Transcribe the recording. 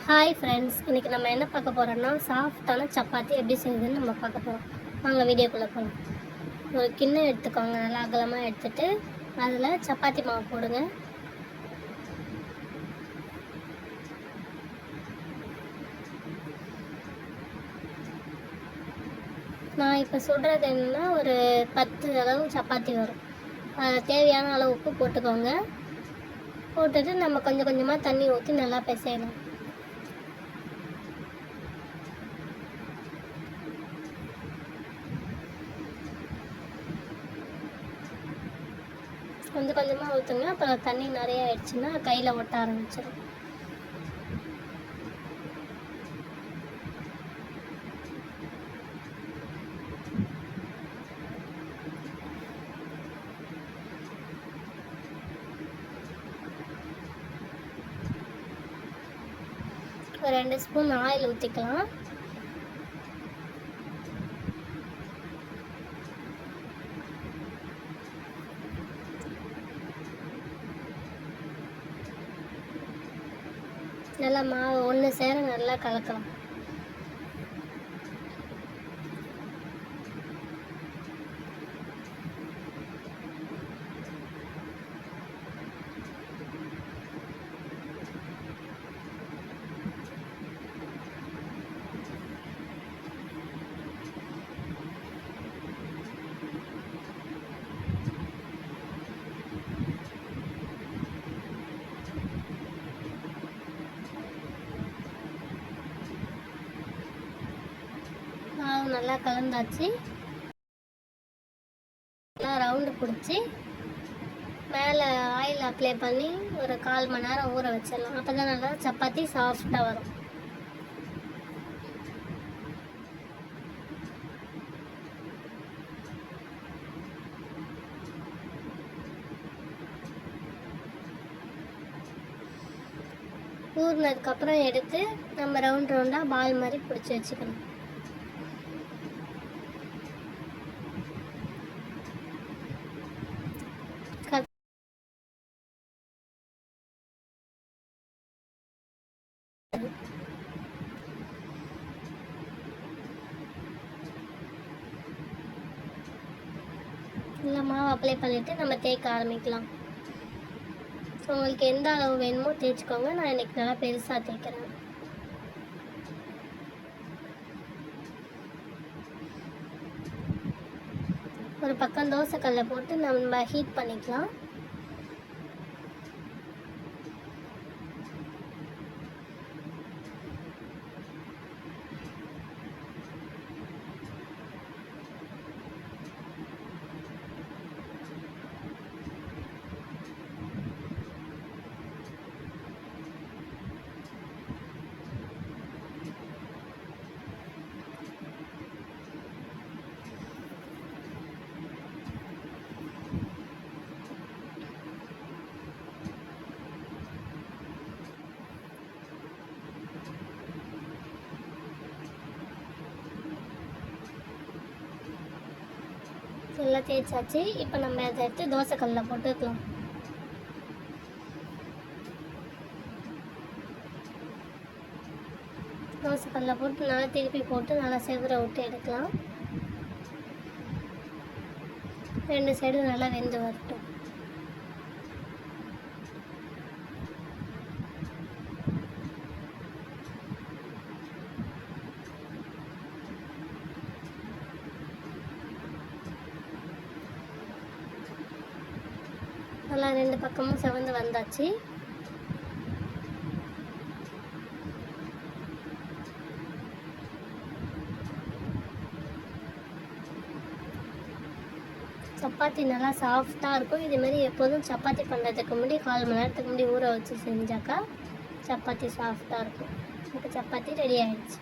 Hi friends, இன்றைக்கி நம்ம என்ன பார்க்க போகிறோன்னா சாஃப்டான சப்பாத்தி எப்படி செய்யுதுன்னு நம்ம பார்க்க போகிறோம். வாங்க வீடியோக்குள்ளே போகலாம். ஒரு கிண்ணம் எடுத்துக்கோங்க, நல்லா அகலமாக எடுத்துகிட்டு அதில் சப்பாத்தி மாவு போடுங்க. நான் இப்போ சொல்கிறது என்னென்னா ஒரு 10 அளவு சப்பாத்தி வரும். தேவையான அளவு உப்பு போட்டுக்கோங்க. போட்டுட்டு நம்ம கொஞ்சம் கொஞ்சமாக தண்ணி ஊற்றி நல்லா பிசையலாம். கொஞ்சம் கொஞ்சமாக ஊற்றுங்க. அப்புறம் தண்ணி நிறைய ஆயிடுச்சுன்னா கையில் ஒட்ட ஆரம்பிச்சிடும். ஒரு 2 ஸ்பூன் ஆயில் ஊற்றிக்கலாம். நல்லா மாவு ஒன்று சேர நல்லா கலக்கலாம். மாவு நல்லா கலந்தாச்சு. நல்லா ரவுண்டு பிடிச்சி மேலே ஆயில் அப்ளை பண்ணி ஒரு 1/4 மணி நேரம் ஊற வச்சிடலாம். அப்போ தான் நல்லா சப்பாத்தி சாஃப்டாக வரும். ஊறினதுக்கப்புறம் எடுத்து நம்ம ரவுண்ட் ரவுண்டாக பால் மாதிரி பிடிச்சி வச்சுக்கணும். நல்லா மாவு அப்ளை பண்ணிவிட்டு நம்ம தேய்க்க ஆரம்பிக்கலாம். ஸோ உங்களுக்கு எந்த அளவு வேணுமோ தேய்ச்சிக்கோங்க. நான் இன்றைக்கி நல்லா பெருசாக தேய்க்கிறேன். ஒரு பக்கம் தோசைக்கல்லை போட்டு நம்ம ஹீட் பண்ணிக்கலாம். எல்லாம் தேய்ச்சாச்சு. இப்போ நம்ம அதை எடுத்து தோசைக்கல்லில் போட்டுக்கலாம். தோசைக்கல்லில் போட்டு நல்லா திருப்பி போட்டு நல்லா செவர விட்டு எடுக்கலாம். 2 சைடும் நல்லா வெந்து வரட்டும். நல்லா 2 பக்கமும் செவந்து வந்தாச்சு. சப்பாத்தி நல்லா சாஃப்டாக இருக்கும். இதுமாரி எப்போதும் சப்பாத்தி பண்ணுறதுக்கு முன்னாடி 1/4 மணி நேரத்துக்கு முன்னாடி ஊற வச்சு செஞ்சாக்கா சப்பாத்தி சாஃப்டாக இருக்கும். இப்போ சப்பாத்தி ரெடி ஆகிடுச்சு.